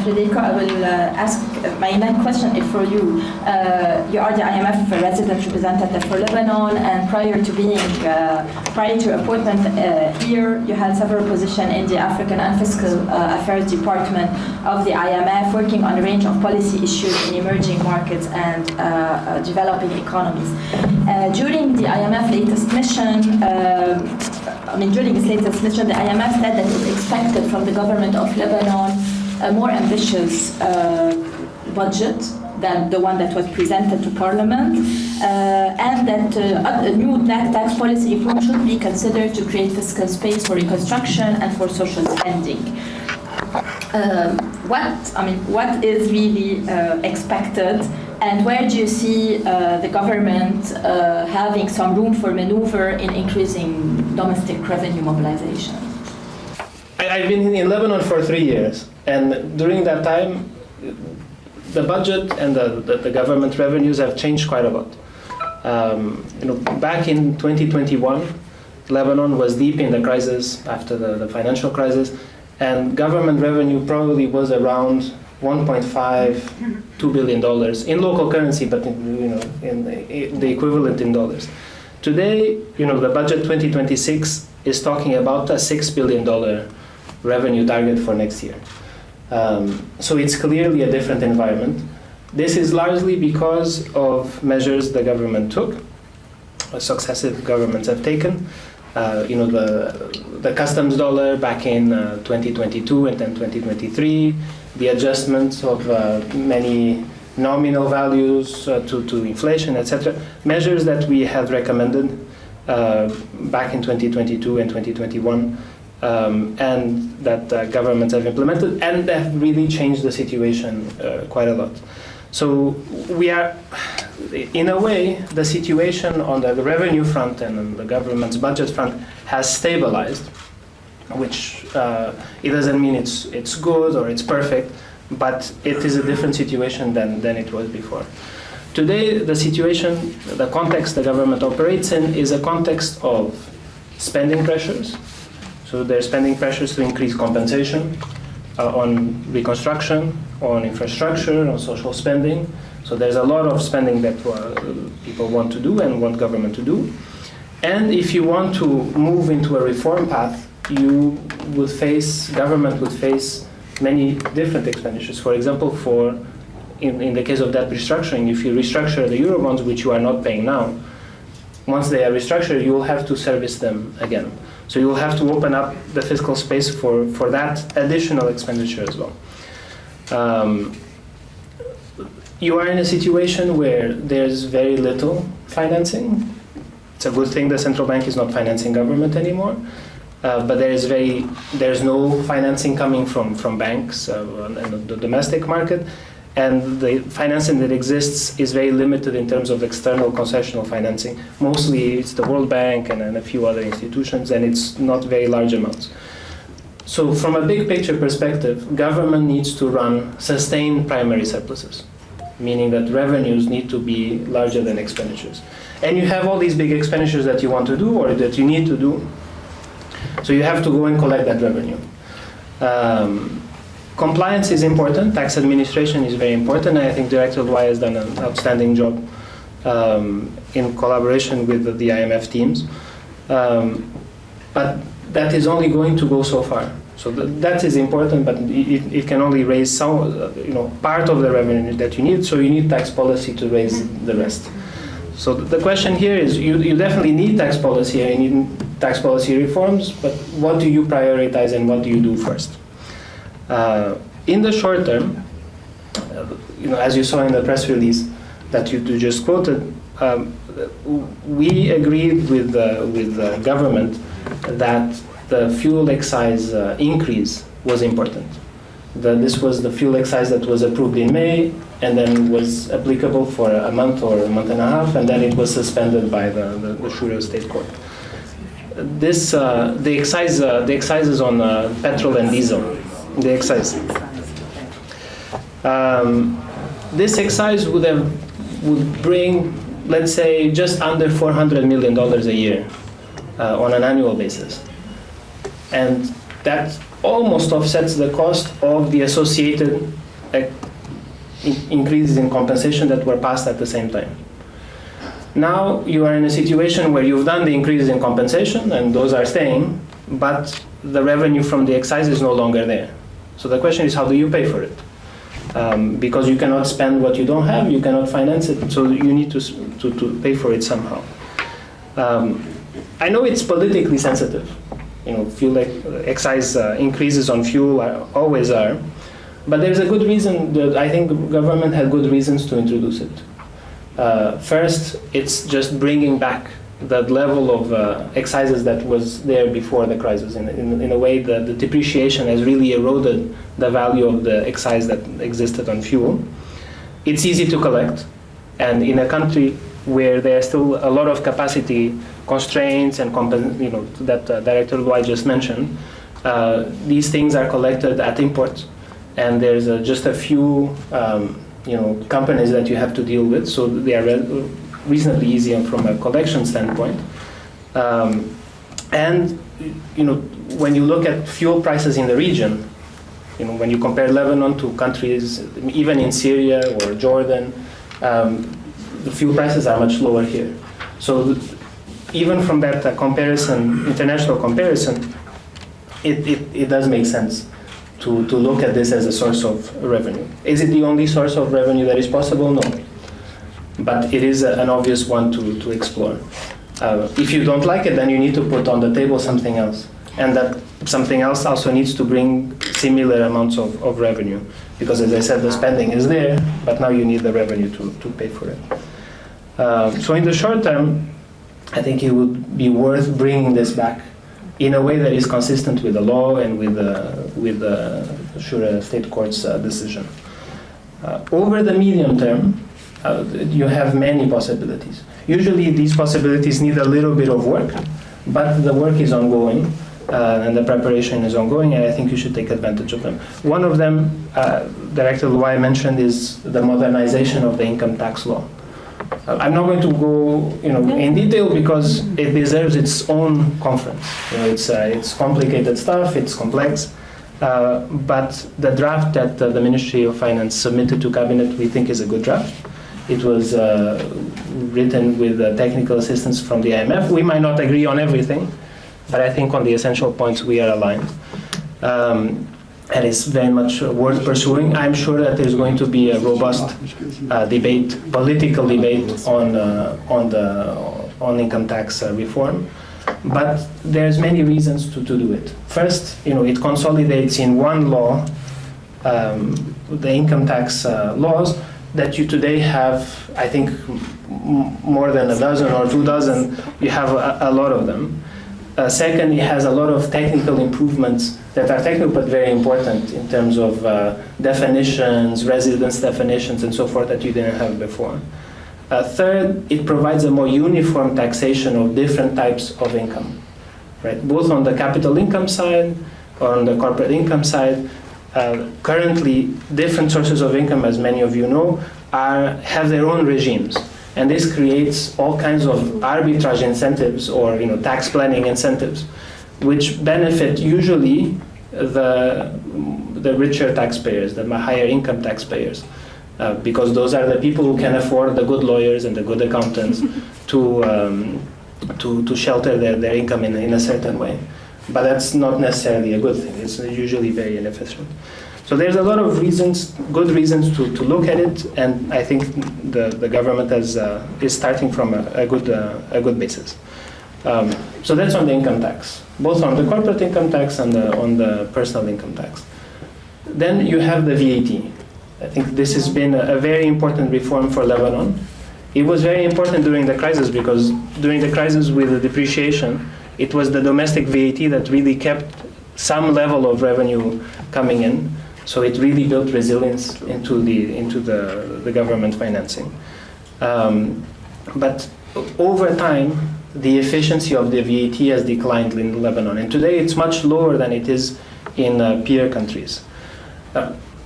Frederico, I will ask my next question is for you. You are the IMF resident representative for Lebanon, and prior to appointment here, you had several positions in the African and Fiscal Affairs Department of the IMF, working on a range of policy issues in emerging markets and developing economies. During the IMF latest mission, the IMF said that it expected from the government of Lebanon a more ambitious budget than the one that was presented to Parliament, and that a new tax policy reform should be considered to create fiscal space for reconstruction and for social spending. What is really expected, and where do you see the government having some room for maneuver in increasing domestic revenue mobilization? I've been in Lebanon for 3 years, and during that time, the budget and the government revenues have changed quite a lot. Back in 2021, Lebanon was deep in the crisis after the financial crisis, and government revenue probably was around $1.5–2 billion in local currency, but in the equivalent in dollars. Today, the budget 2026 is talking about a $6 billion revenue target for next year. So it's clearly a different environment. This is largely because of measures the government took, successive governments have taken. The customs dollar back in 2022 and then 2023, the adjustments of many nominal values to inflation, etc. Measures that we have recommended back in 2022 and 2021, and that governments have implemented, and that have really changed the situation quite a lot. So we are, in a way, the situation on the revenue front and on the government's budget front has stabilized, which it doesn't mean it's good or it's perfect, but it is a different situation than it was before. Today, the situation, the context the government operates in is a context of spending pressures. So there are spending pressures to increase compensation on reconstruction, on infrastructure, on social spending. So there's a lot of spending that people want to do and want government to do. And if you want to move into a reform path, government would face many different expenditures. For example, in the case of debt restructuring, if you restructure the Eurobonds, which you are not paying now, once they are restructured, you will have to service them again. So you will have to open up the fiscal space for that additional expenditure as well. You are in a situation where there's very little financing. It's a good thing the central bank is not financing government anymore, but there's no financing coming from banks and the domestic market, and the financing that exists is very limited in terms of external concessional financing. Mostly it's the World Bank and a few other institutions, and it's not very large amounts. So from a big picture perspective, government needs to run sustained primary surpluses, meaning that revenues need to be larger than expenditures. And you have all these big expenditures that you want to do or that you need to do, so you have to go and collect that revenue. Compliance is important, tax administration is very important, and I think Director Y has done an outstanding job in collaboration with the IMF teams. But that is only going to go so far. So that is important, but it can only raise some, part of the revenue that you need, so you need tax policy to raise the rest. So the question here is, you definitely need tax policy and you need tax policy reforms, but what do you prioritize and what do you do first? In the short term, as you saw in the press release that you just quoted, we agreed with the government that the fuel excise increase was important. This was the fuel excise that was approved in May and then was applicable for a month or a month and a half, and then it was suspended by the Shura State Court. The excises on petrol and diesel. The excise. This excise would bring, let's say, just under $400 million a year on an annual basis. And that almost offsets the cost of the associated increases in compensation that were passed at the same time. Now you are in a situation where you've done the increases in compensation, and those are staying, but the revenue from the excise is no longer there. So the question is, how do you pay for it? Because you cannot spend what you don't have, you cannot finance it, so you need to pay for it somehow. I know it's politically sensitive. Fuel excise increases on fuel always are, but there's a good reason that I think government had good reasons to introduce it. First, it's just bringing back that level of excises that was there before the crisis. In a way, the depreciation has really eroded the value of the excise that existed on fuel. It's easy to collect, and in a country where there's still a lot of capacity constraints and that Director Loy just mentioned, these things are collected at import, and there's just a few companies that you have to deal with, so they are reasonably easy from a collection standpoint. And when you look at fuel prices in the region, when you compare Lebanon to countries, even in Syria or Jordan, the fuel prices are much lower here. So even from that comparison, international comparison, it does make sense to look at this as a source of revenue. Is it the only source of revenue that is possible? No. But it is an obvious one to explore. If you don't like it, then you need to put on the table something else. And that something else also needs to bring similar amounts of revenue. Because as I said, the spending is there, but now you need the revenue to pay for it. So in the short term, I think it would be worth bringing this back in a way that is consistent with the law and with the Shura State Court's decision. Over the medium term, you have many possibilities. Usually these possibilities need a little bit of work, but the work is ongoing and the preparation is ongoing, and I think you should take advantage of them. One of them, Director Loy mentioned, is the modernization of the income tax law. I'm not going to go in detail because it deserves its own conference. It's complicated stuff, it's complex, but the draft that the Ministry of Finance submitted to Cabinet we think is a good draft. It was written with technical assistance from the IMF. We might not agree on everything, but I think on the essential points we are aligned. And it's very much worth pursuing. I'm sure that there's going to be a robust debate, political debate on income tax reform. But there's many reasons to do it. First, it consolidates in one law the income tax laws that you today have, I think, more than a dozen or 2 dozen. You have a lot of them. Second, it has a lot of technical improvements that are technical but very important in terms of definitions, residence definitions, and so forth that you didn't have before. Third, it provides a more uniform taxation of different types of income, right? Both on the capital income side or on the corporate income side. Currently, different sources of income, as many of you know, have their own regimes. And this creates all kinds of arbitrage incentives or tax planning incentives, which benefit usually the richer taxpayers, the higher income taxpayers, because those are the people who can afford the good lawyers and the good accountants to shelter their income in a certain way. But that's not necessarily a good thing. It's usually very inefficient. So there's a lot of reasons, good reasons to look at it, and I think the government is starting from a good basis. So that's on the income tax, both on the corporate income tax and on the personal income tax. Then you have the VAT. I think this has been a very important reform for Lebanon. It was very important during the crisis because during the crisis with the depreciation, it was the domestic VAT that really kept some level of revenue coming in. So it really built resilience into the government financing. But over time, the efficiency of the VAT has declined in Lebanon, and today it's much lower than it is in peer countries.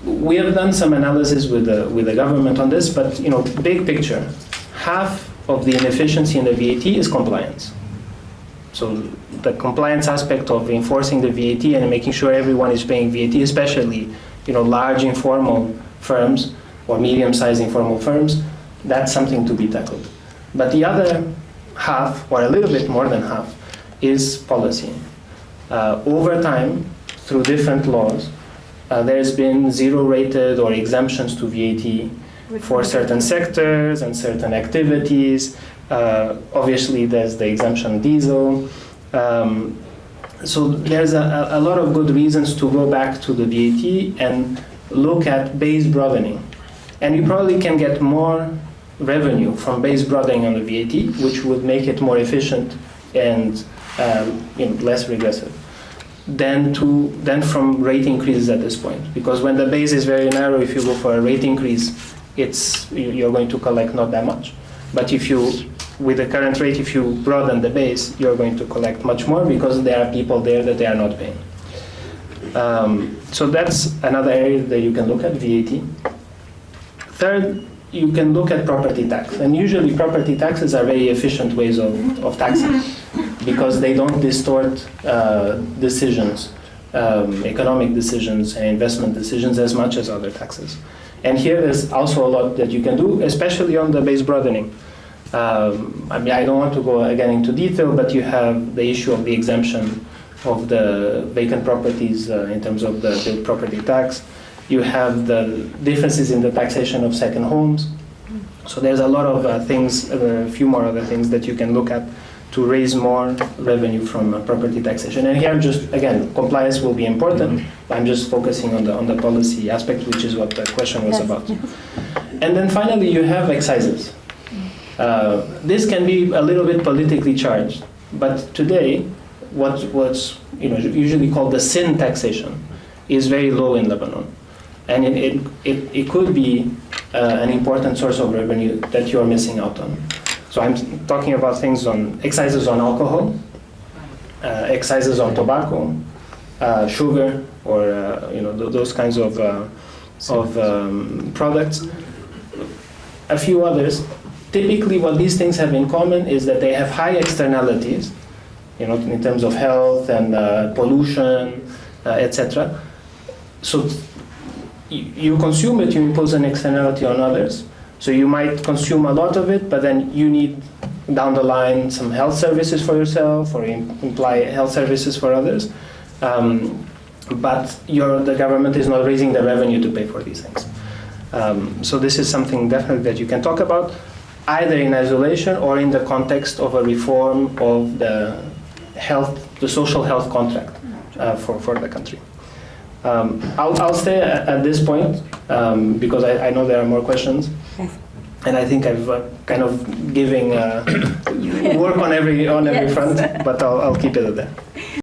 We have done some analysis with the government on this, but big picture, half of the inefficiency in the VAT is compliance. So the compliance aspect of enforcing the VAT and making sure everyone is paying VAT, especially large informal firms or medium-sized informal firms, that's something to be tackled. But the other half, or a little bit more than half, is policy. Over time, through different laws, there's been zero-rated or exemptions to VAT for certain sectors and certain activities. Obviously, there's the exemption diesel. So there's a lot of good reasons to go back to the VAT and look at base broadening. And you probably can get more revenue from base broadening on the VAT, which would make it more efficient and less regressive than from rate increases at this point. Because when the base is very narrow, if you go for a rate increase, you're going to collect not that much. But with the current rate, if you broaden the base, you're going to collect much more because there are people there that they are not paying. So that's another area that you can look at, VAT. Third, you can look at property tax. And usually property taxes are very efficient ways of taxing because they don't distort decisions, economic decisions and investment decisions as much as other taxes. And here there's also a lot that you can do, especially on the base broadening. I don't want to go again into detail, but you have the issue of the exemption of the vacant properties in terms of the built property tax. You have the differences in the taxation of second homes. So there's a lot of things, a few more other things that you can look at to raise more revenue from property taxation. And here, just again, compliance will be important. I'm just focusing on the policy aspect, which is what the question was about. And then finally, you have excises. This can be a little bit politically charged, but today, what's usually called the sin taxation is very low in Lebanon, and it could be an important source of revenue that you're missing out on. So I'm talking about things on excises on alcohol, excises on tobacco, sugar, or those kinds of products. A few others. Typically, what these things have in common is that they have high externalities, in terms of health and pollution, etc. So you consume it, you impose an externality on others. So you might consume a lot of it, but then you need, down the line, some health services for yourself or imply health services for others. But the government is not raising the revenue to pay for these things. So this is something definitely that you can talk about, either in isolation or in the context of a reform of the social health contract for the country. I'll stay at this point because I know there are more questions. Yes. And I think I've kind of giving work on every front, but I'll keep it at that.